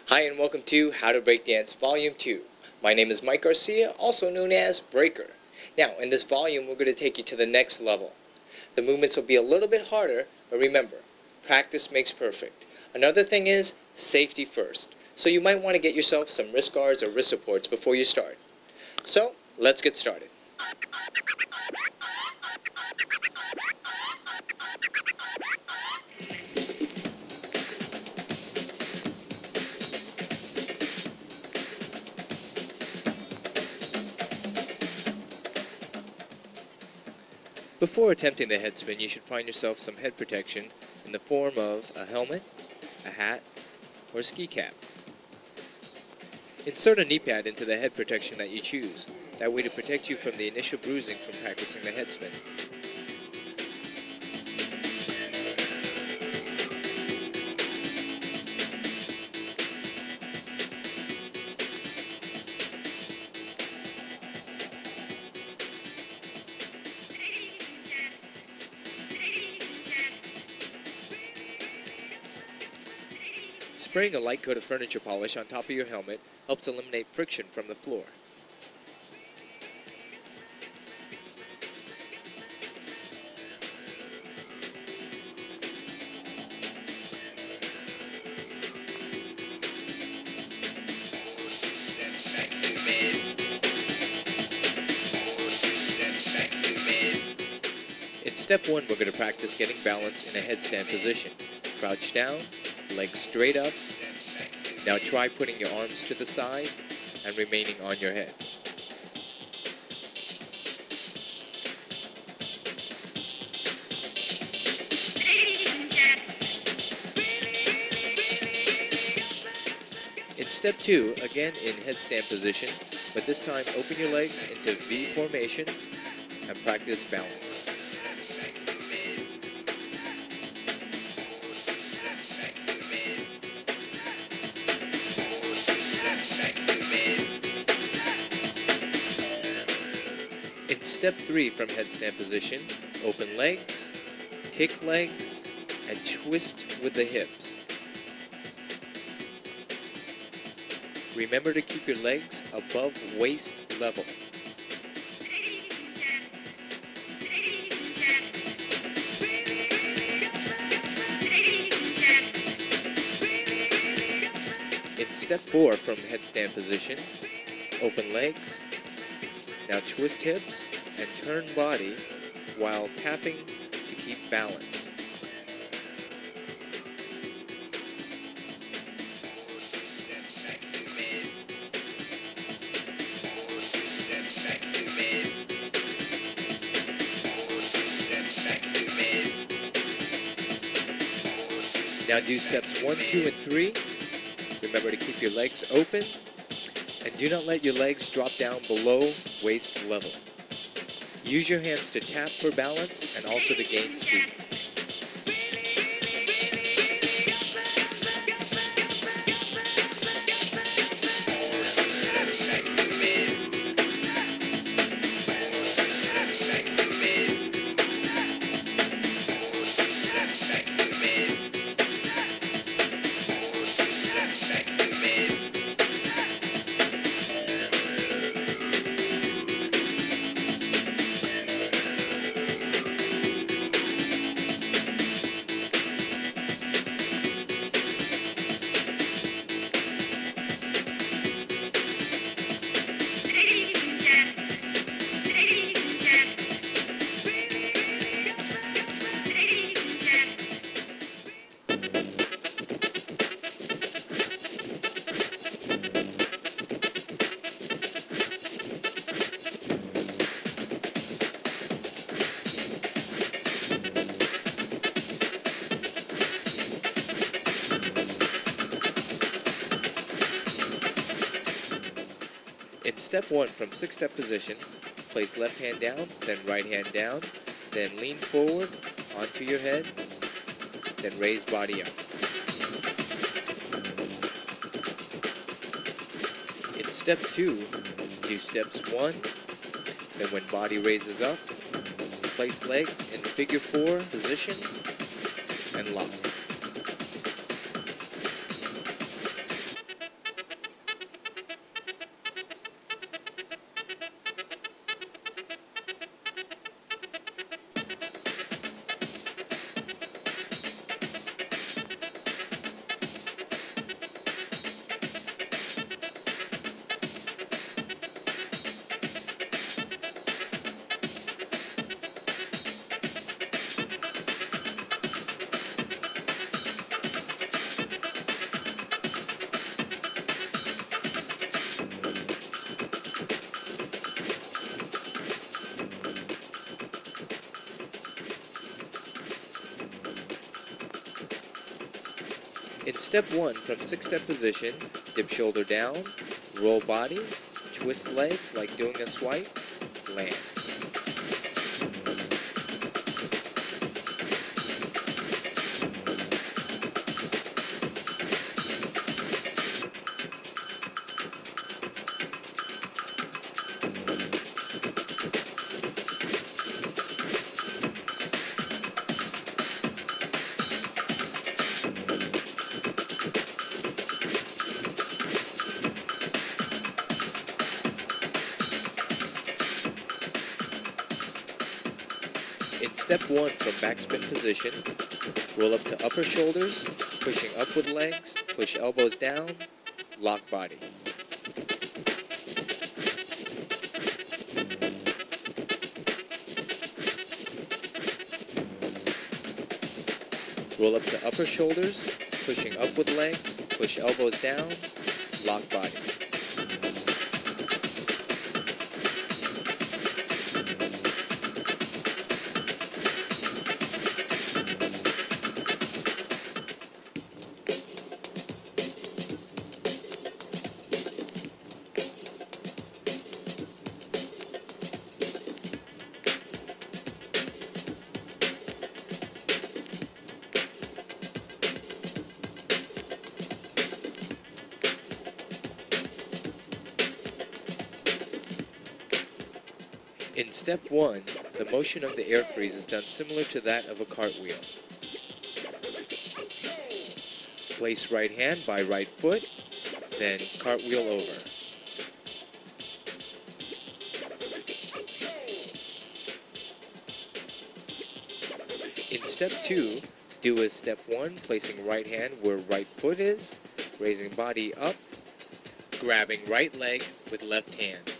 Hi and welcome to How to Breakdance Volume 2. My name is Mike Garcia, also known as Breaker. Now, in this volume, we're going to take you to the next level. The movements will be a little bit harder, but remember, practice makes perfect. Another thing is safety first. So you might want to get yourself some wrist guards or wrist supports before you start. So, let's get started. Before attempting the head spin, you should find yourself some head protection in the form of a helmet, a hat, or a ski cap. Insert a knee pad into the head protection that you choose, that way to protect you from the initial bruising from practicing the head spin. Spraying a light coat of furniture polish on top of your helmet helps eliminate friction from the floor. In step 1, we're going to practice getting balance in a headstand position. Crouch down, legs straight up. Now try putting your arms to the side and remaining on your head. In step 2, again in headstand position, but this time open your legs into V formation and practice balance. In step 3 from headstand position, open legs, kick legs, and twist with the hips. Remember to keep your legs above waist level. In step 4 from headstand position, open legs. Now twist hips and turn body while tapping to keep balance. Now do steps 1, 2, and 3. Remember to keep your legs open and do not let your legs drop down below waist level. Use your hands to tap for balance and also to gain speed. step 1, from 6-step position, place left hand down, then right hand down, then lean forward onto your head, then raise body up. In step 2, do steps 1, then when body raises up, place legs in figure 4 position and lock. In step 1, from 6-step position, dip shoulder down, roll body, twist legs like doing a swipe, land. In step 1, from backspin position, roll up to upper shoulders, pushing up with legs, push elbows down, lock body. Roll up to upper shoulders, pushing up with legs, push elbows down, lock body. In step 1, the motion of the air freeze is done similar to that of a cartwheel. Place right hand by right foot, then cartwheel over. In step 2, do as step 1, placing right hand where right foot is, raising body up, grabbing right leg with left hand.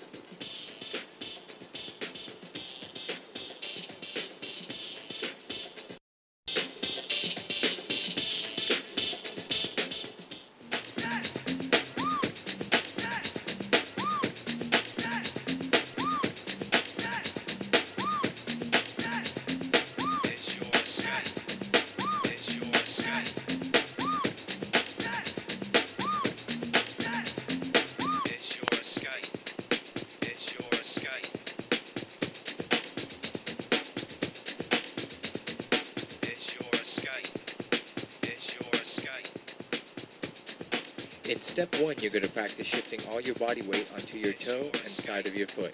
In step 1, you're going to practice shifting all your body weight onto your toe and side of your foot.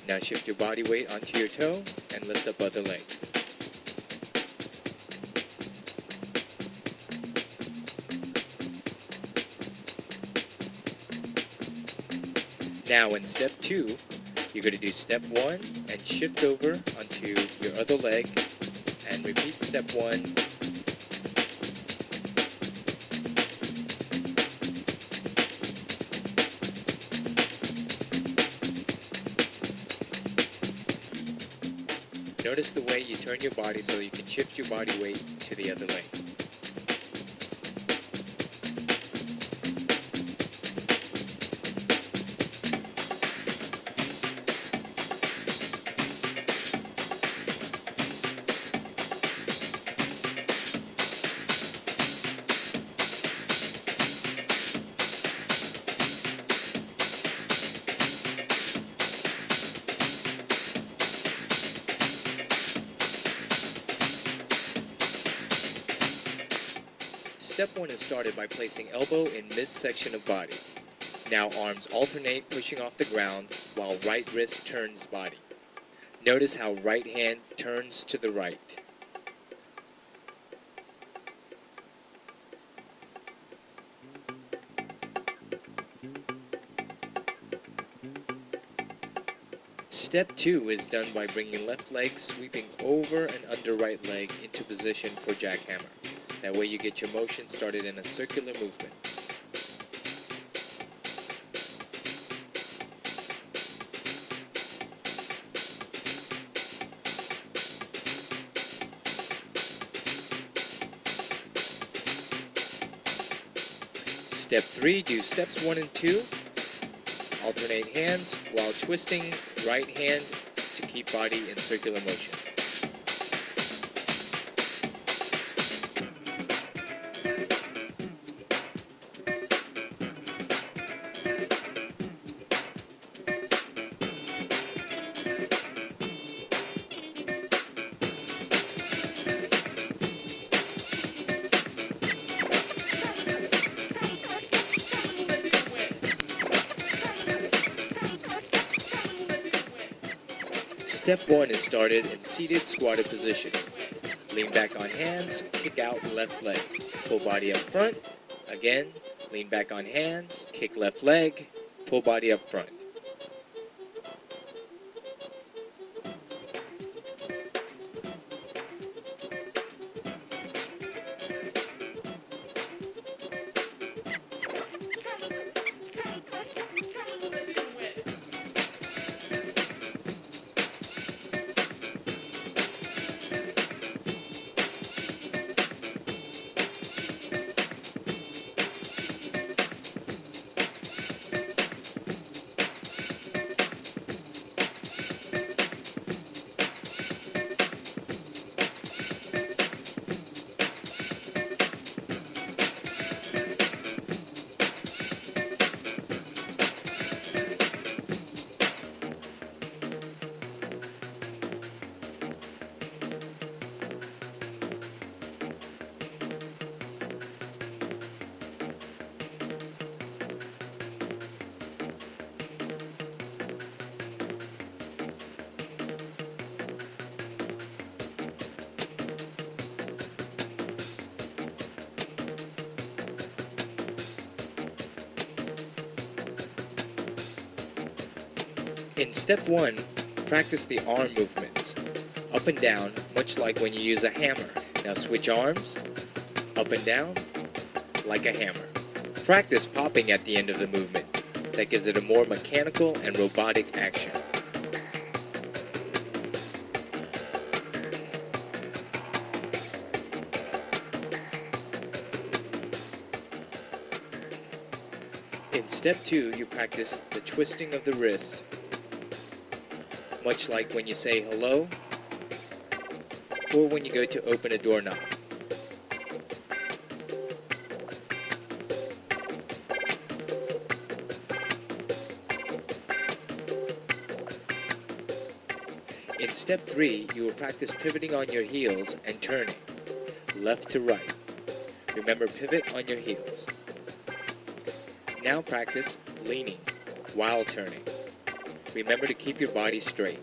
Now shift your body weight onto your toe and lift up other leg. Now in step 2, you're going to do step 1 and shift over onto your other leg and repeat step 1. Notice the way you turn your body so you can shift your body weight to the other leg. Step 1 is started by placing elbow in midsection of body. Now arms alternate pushing off the ground while right wrist turns body. Notice how right hand turns to the right. Step 2 is done by bringing left leg sweeping over and under right leg into position for jackhammer. That way you get your motion started in a circular movement. Step 3, do steps 1 and 2. Alternate hands while twisting right hand to keep body in circular motion. Step 1 is started in seated squatted position. Lean back on hands, kick out left leg. Pull body up front. Again, lean back on hands, kick left leg, pull body up front. In step 1, practice the arm movements. Up and down, much like when you use a hammer. Now switch arms, up and down, like a hammer. Practice popping at the end of the movement. That gives it a more mechanical and robotic action. In step 2, you practice the twisting of the wrist, much like when you say hello or when you go to open a doorknob. In step 3, you will practice pivoting on your heels and turning, left to right. Remember, pivot on your heels. Now practice leaning while turning. Remember to keep your body straight.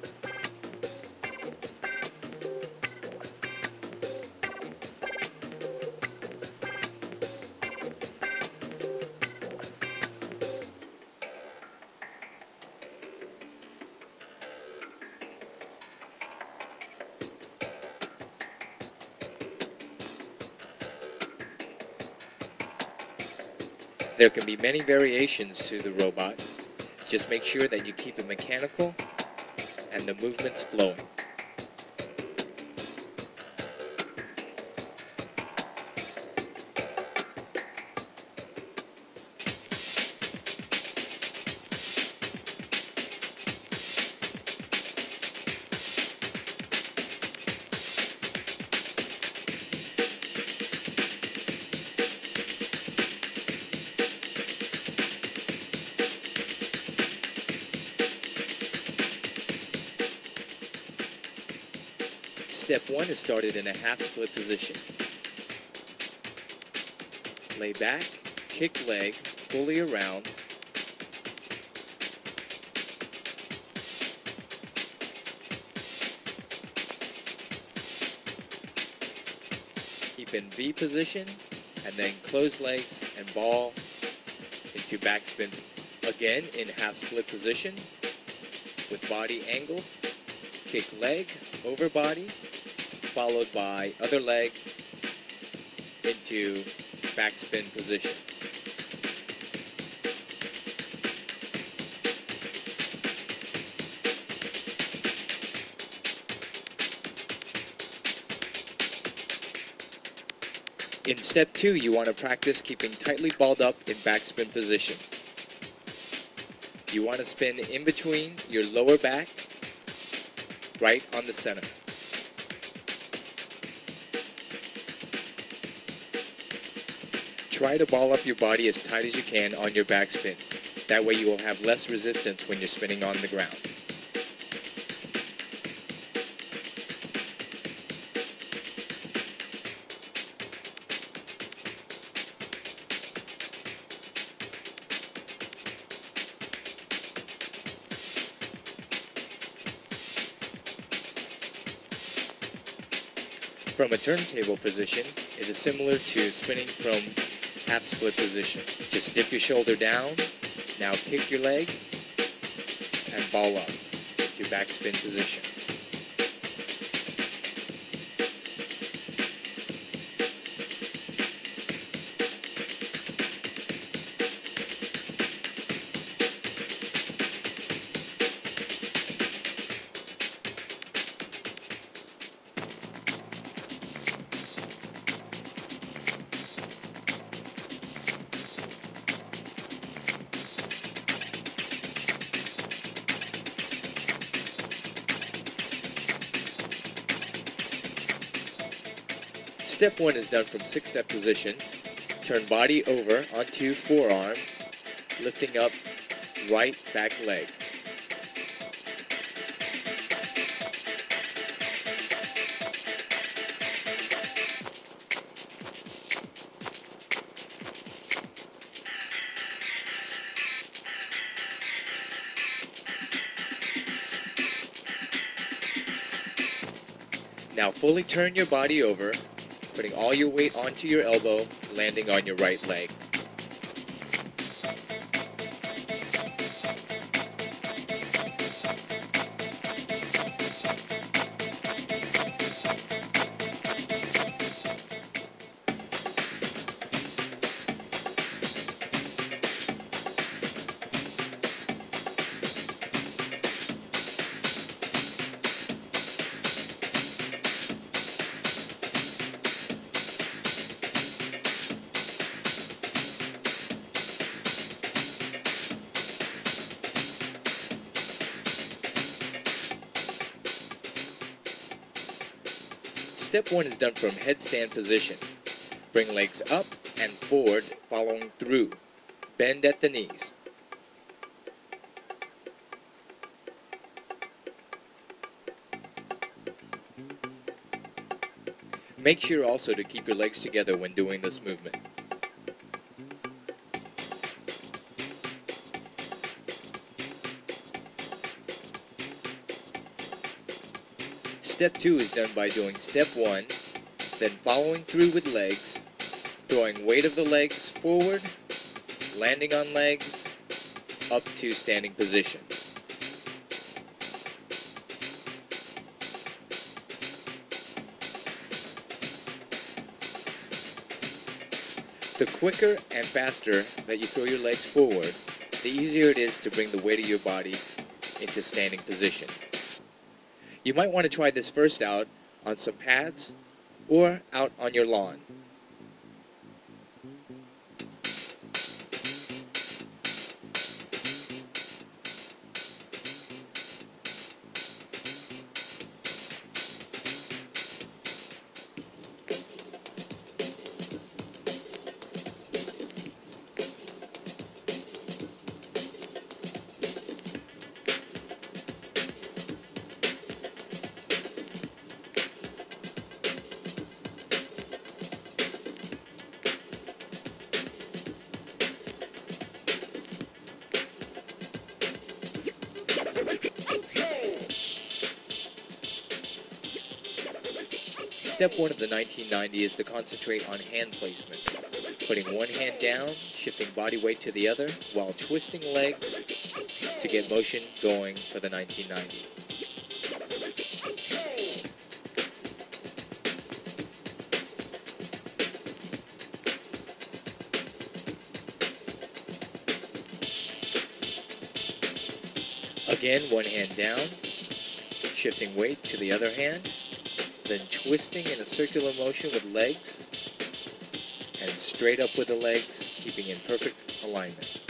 There can be many variations to the robot. Just make sure that you keep it mechanical and the movements flowing. Step 1 is started in a half split position. Lay back, kick leg fully around. Keep in V position, and then close legs and ball into backspin again in half split position with body angled. Kick leg over body, followed by other leg into backspin position. In step 2, you want to practice keeping tightly balled up in backspin position. You want to spin in between your lower back, right on the center. Try to ball up your body as tight as you can on your backspin. That way you will have less resistance when you're spinning on the ground. From a turntable position, it is similar to spinning from half split position. Just dip your shoulder down, now kick your leg, and ball up to backspin position. Step 1 is done from 6-step position. Turn body over onto forearm, lifting up right back leg. Now fully turn your body over, putting all your weight onto your elbow, landing on your right leg. Step 1 is done from headstand position. Bring legs up and forward, following through. Bend at the knees. Make sure also to keep your legs together when doing this movement. Step 2 is done by doing step 1, then following through with legs, throwing weight of the legs forward, landing on legs, up to standing position. The quicker and faster that you throw your legs forward, the easier it is to bring the weight of your body into standing position. You might want to try this first out on some pads or out on your lawn. Step 1 of the 1990 is to concentrate on hand placement, putting one hand down, shifting body weight to the other, while twisting legs to get motion going for the 1990. Again, one hand down, shifting weight to the other hand, then twisting in a circular motion with legs, and straight up with the legs, keeping in perfect alignment.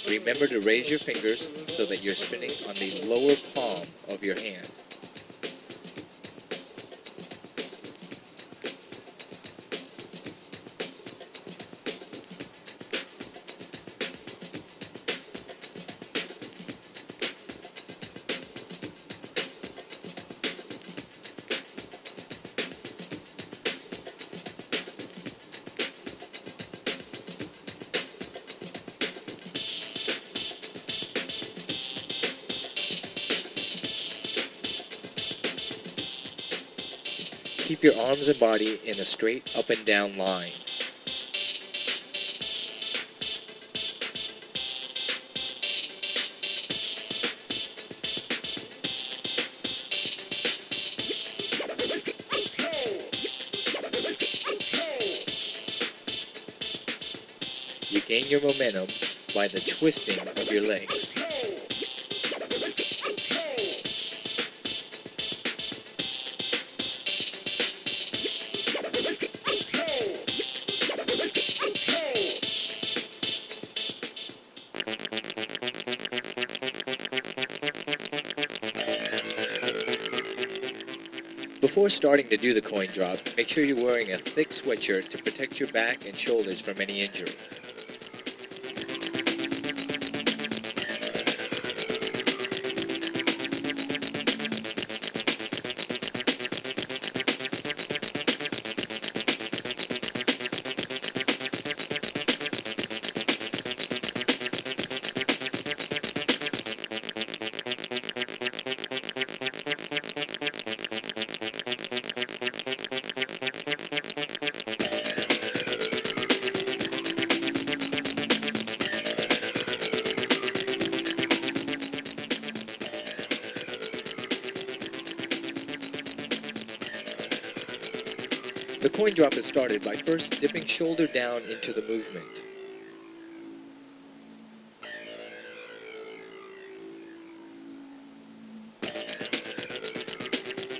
Remember to raise your fingers so that you're spinning on the lower palm of your hand. Keep your arms and body in a straight up and down line. You gain your momentum by the twisting of your legs. Before starting to do the coin drop, make sure you're wearing a thick sweatshirt to protect your back and shoulders from any injury. The coin drop is started by first dipping shoulder down into the movement.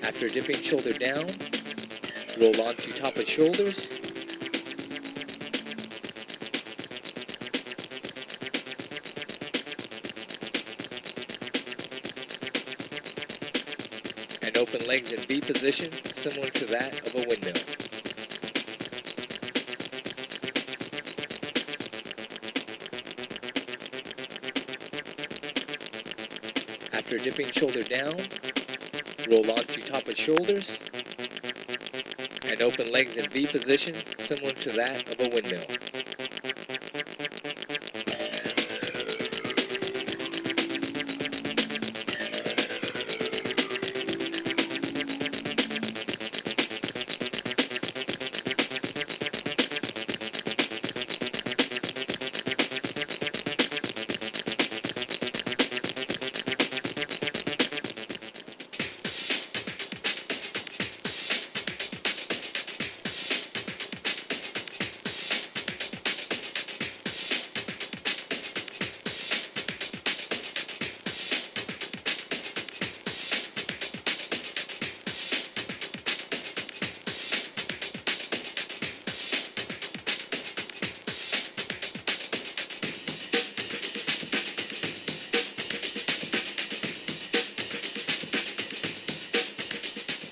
After dipping shoulder down, roll onto top of shoulders, and open legs in V position, similar to that of a windmill. After dipping shoulder down, roll onto top of shoulders, and open legs in V position, similar to that of a windmill.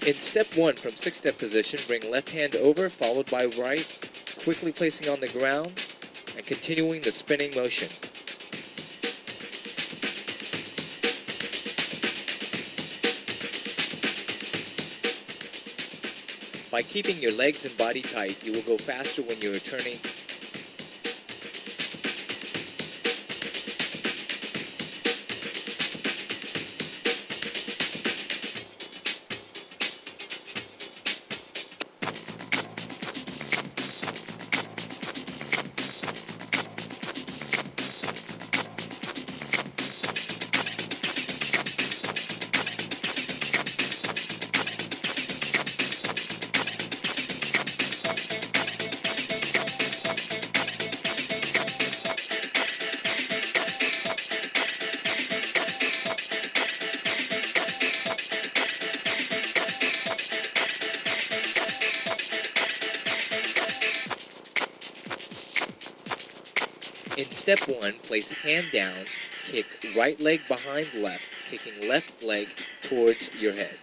In step 1, from 6-step position, bring left hand over, followed by right, quickly placing on the ground, and continuing the spinning motion. By keeping your legs and body tight, you will go faster when you are turning. In step 1, place hand down, kick right leg behind left, kicking left leg towards your head.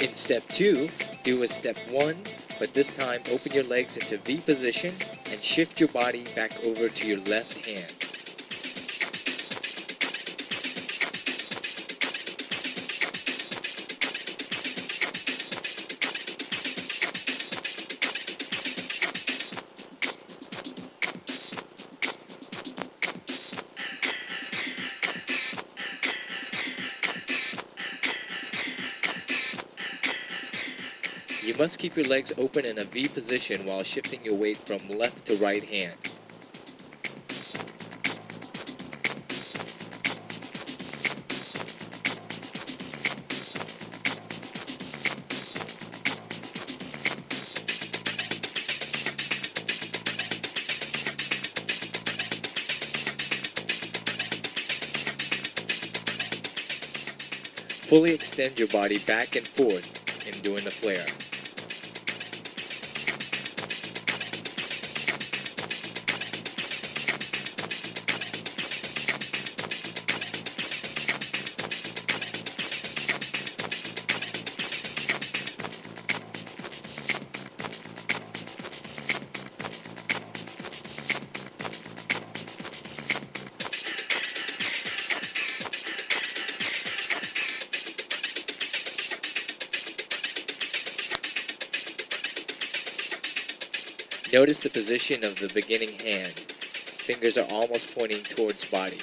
In step 2, do as step 1, but this time open your legs into V position and shift your body back over to your left hand. You must keep your legs open in a V position while shifting your weight from left to right hand. Fully extend your body back and forth in doing the flare. Notice the position of the beginning hand. Fingers are almost pointing towards body.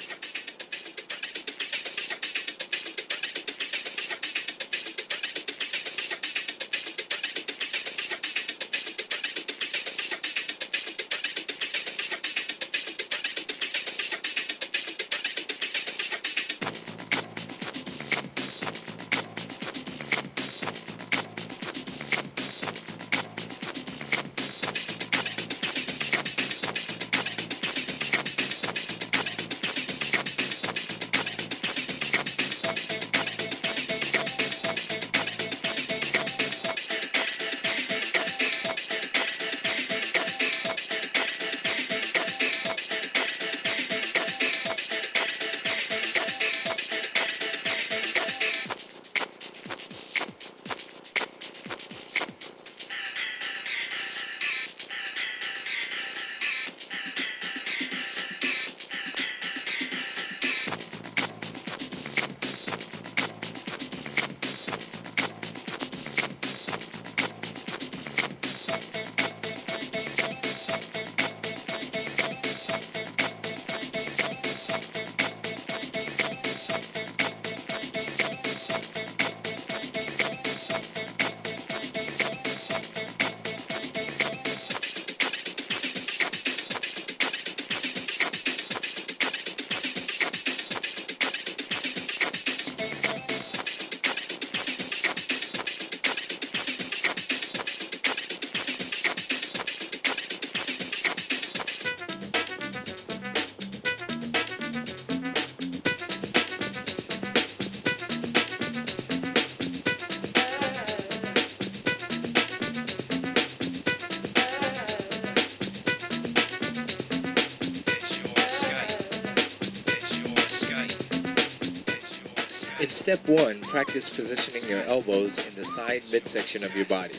In step 1, practice positioning your elbows in the side midsection of your body.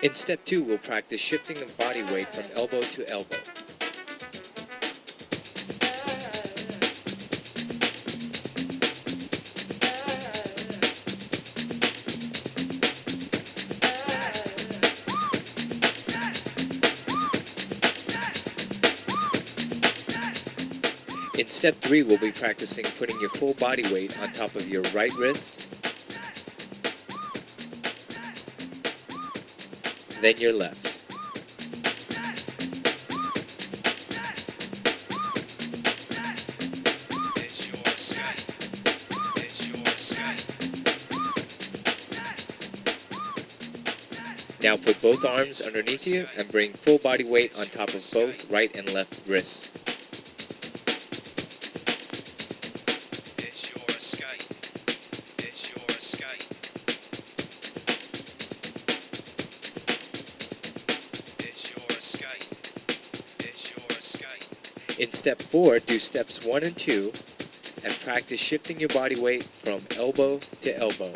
In step 2, we'll practice shifting the body weight from elbow to elbow. In step 3, we'll be practicing putting your full body weight on top of your right wrist, then your left. Now put both arms underneath you and bring full body weight on top of both right and left wrists. In step 4, do steps 1 and 2 and practice shifting your body weight from elbow to elbow.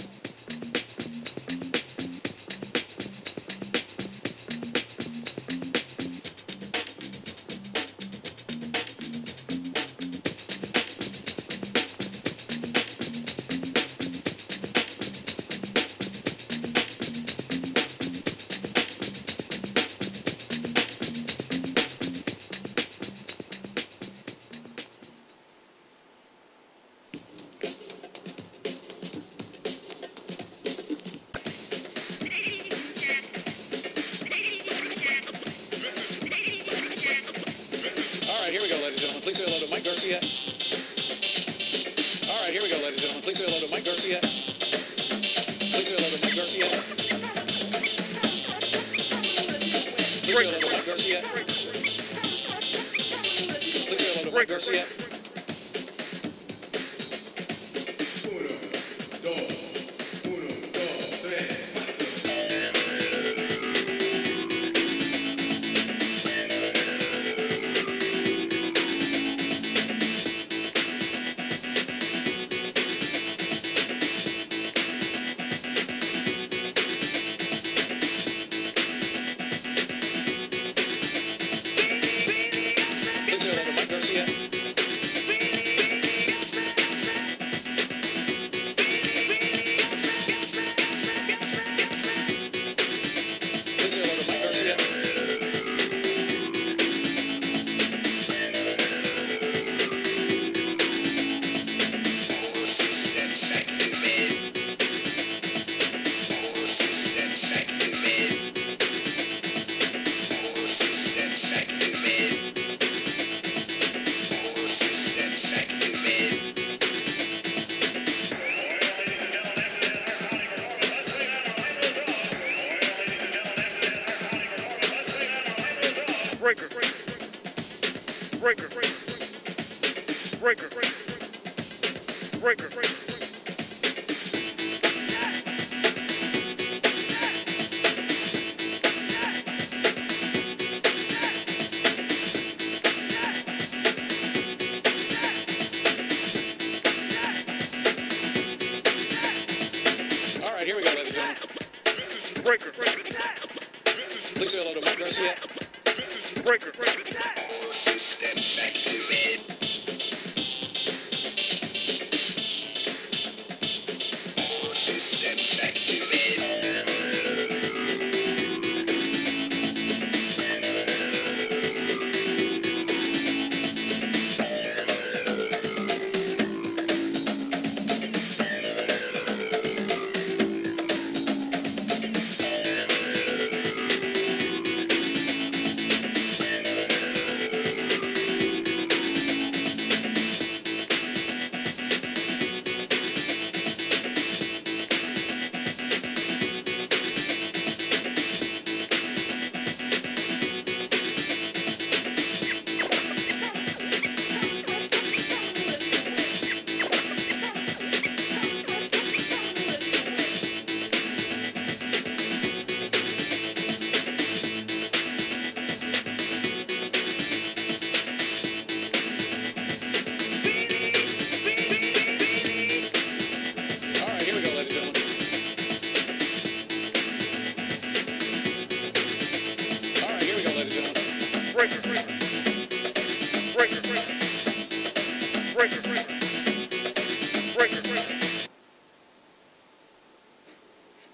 Here we go, ladies and gentlemen. Please say hello to Mike Garcia. All right, here we go, ladies and gentlemen. Please say hello to Mike Garcia. Please say hello to Mike Garcia. Please say hello to Mike Garcia. Please say hello to Mike Garcia. Breaker. Breaker. Breaker. Breaker. All right, here we go, ladies and gentlemen. Breaker. Please say hello to Mike Garcia. Breaker.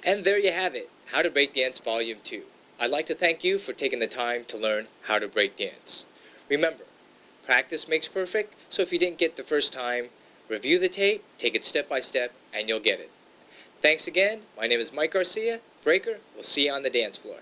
And there you have it, How to Breakdance Volume 2. I'd like to thank you for taking the time to learn how to breakdance. Remember, practice makes perfect, so if you didn't get the first time, review the tape, take it step by step, and you'll get it. Thanks again. My name is Mike Garcia, Breaker. We'll see you on the dance floor.